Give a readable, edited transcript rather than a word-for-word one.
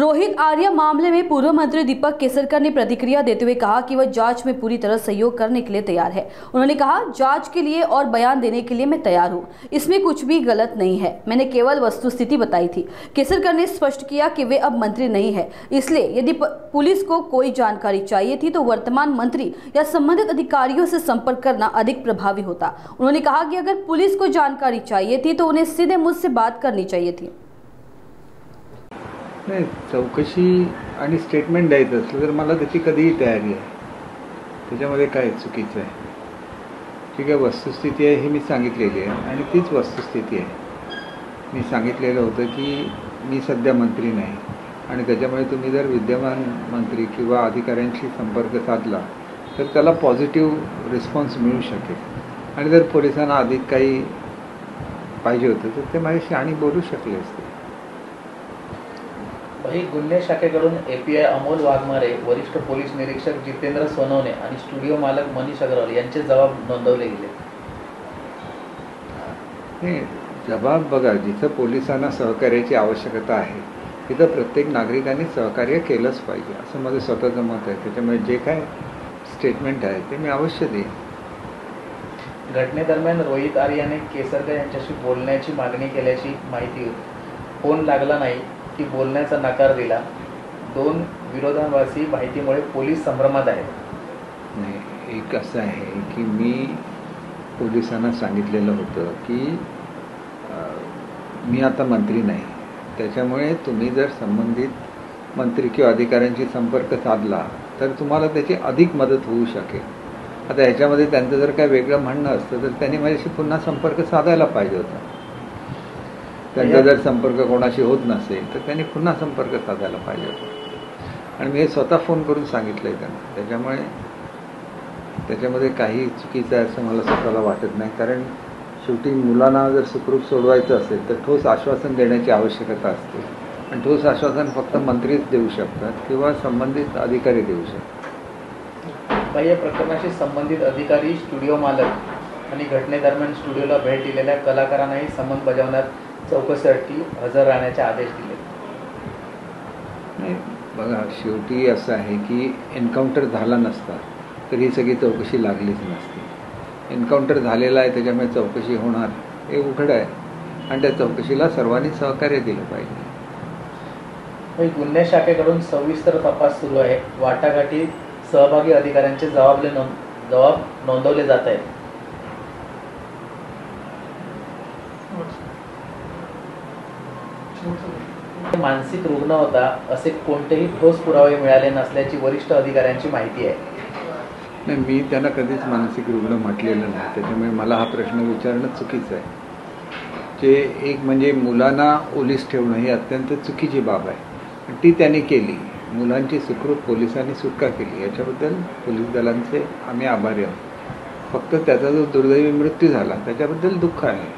रोहित आर्या मामले में पूर्व मंत्री दीपक केसरकर ने प्रतिक्रिया देते हुए कहा कि वह जांच में पूरी तरह सहयोग करने के लिए तैयार है। उन्होंने कहा, जांच के लिए और बयान देने के लिए मैं तैयार हूं, इसमें कुछ भी गलत नहीं है, मैंने केवल वस्तुस्थिति बताई थी। केसरकर ने स्पष्ट किया कि वे अब मंत्री नहीं है, इसलिए यदि पुलिस को कोई जानकारी चाहिए थी तो वर्तमान मंत्री या संबंधित अधिकारियों से संपर्क करना अधिक प्रभावी होता। उन्होंने कहा कि अगर पुलिस को जानकारी चाहिए थी तो उन्हें सीधे मुझसे बात करनी चाहिए थी। नाही, चौकशी आणि स्टेटमेंट द्यायचं असलं तर मला त्याची कधीही तयारी आहे, त्याच्यामध्ये काय चुकीचं आहे? ठीक आहे, वस्तुस्थिती आहे ही मी सांगितलेली आहे आणि तीच वस्तुस्थिती आहे। मी सांगितलेलं होतं की मी सध्या मंत्री नाही आणि त्याच्यामुळे तुम्ही जर विद्यमान मंत्री किंवा अधिकाऱ्यांशी संपर्क साधला तर त्याला पॉझिटिव्ह रिस्पॉन्स मिळू शकेल आणि जर पोलिसांना अधिक काही पाहिजे होतं तर ते माझ्याशी आणि बोलू शकले असते। वहीं गुन्हे शाखेकडून एपीआय अमोल वाघमारे, वरिष्ठ पोलीस निरीक्षक जितेंद्र सोनवणे आणि स्टुडिओ मालक मनीष अग्रवाल यांचे जबाब नोंदवले गेले। जबाब बघा, जिथं पोलिसांना सहकार्याची आवश्यकता आहे तिथं प्रत्येक नागरिकांनी सहकार्य केलंच पाहिजे असं माझं स्वतःचं मत आहे। त्याच्यामुळे जे काय स्टेटमेंट आहे ते मी अवश्य देईन। घटनेदरम्यान रोहित आर्याने केसरकर यांच्याशी बोलण्याची मागणी केल्याची माहिती होती। फोन लागला नाही की बोलण्याचा नकार दिला। दोन विरोधाभासी माहितीमुळे पोलीस संभ्रमात आहेत। नाही, एक असं आहे की मी पोलिसांना सांगितलेलं होतं की मी आता मंत्री नाही, त्याच्यामुळे तुम्ही जर संबंधित मंत्री किंवा अधिकाऱ्यांशी संपर्क साधला तर तुम्हाला त्याची अधिक मदत होऊ शकेल। आता ह्याच्यामध्ये त्यांचं जर काय वेगळं म्हणणं असतं तर त्यांनी माझ्याशी पुन्हा संपर्क साधायला पाहिजे होता। त्यांचा जर संपर्क कोणाशी होत नसेल तर त्यांनी पुन्हा संपर्क साधायला पाहिजे होता आणि मी हे स्वतः फोन करून सांगितलंय त्यांना। त्याच्यामुळे त्याच्यामध्ये काही चुकीचं आहे असं मला स्वतःला वाटत नाही, कारण शेवटी मुलांना जर सुखरूप सोडवायचं असेल तर ठोस आश्वासन देण्याची आवश्यकता असते आणि ठोस आश्वासन फक्त मंत्रीच देऊ शकतात किंवा संबंधित अधिकारी देऊ शकतात। या प्रकरणाशी संबंधित अधिकारी, स्टुडिओ मालक आणि घटनेदरम्यान स्टुडिओला भेट दिलेल्या कलाकारांनाही समन बजावण्यात चौकशीसाठी हजर राहण्याचे आदेश दिले। नाही बघा, शेवटी असं आहे की एन्काउंटर झाला नसता तर ही सगळी चौकशी लागलीच नसती। एन्काउंटर झालेला आहे त्याच्यामुळे चौकशी होणार हे उघड आहे आणि त्या चौकशीला सर्वांनी सहकार्य दिलं पाहिजे। गुन्हे शाखेकडून सविस्तर तपास सुरू आहे। वाटाघाटी सहभागी अधिकाऱ्यांचे जबाब नोंदवले जात आहेत। मानसिक रुग्ण होता असे कोणतेही ठोस पुरावे मिळाले नसल्याची वरिष्ठ अधिकाऱ्यांची माहिती आहे। नाही, मी त्यांना कधीच मानसिक रुग्ण म्हटलेलं नाही, त्याच्यामुळे मला हा प्रश्न विचारणं चुकीचं आहे। जे एक म्हणजे मुलांना ओलीस ठेवणं ही अत्यंत चुकीची बाब आहे, ती त्यांनी केली। मुलांची सुखरूप पोलिसांनी सुटका केली, याच्याबद्दल पोलीस दलांचे आम्ही आभारी आहोत। फक्त त्याचा जो दुर्दैवी मृत्यू झाला त्याच्याबद्दल दुःख आहे।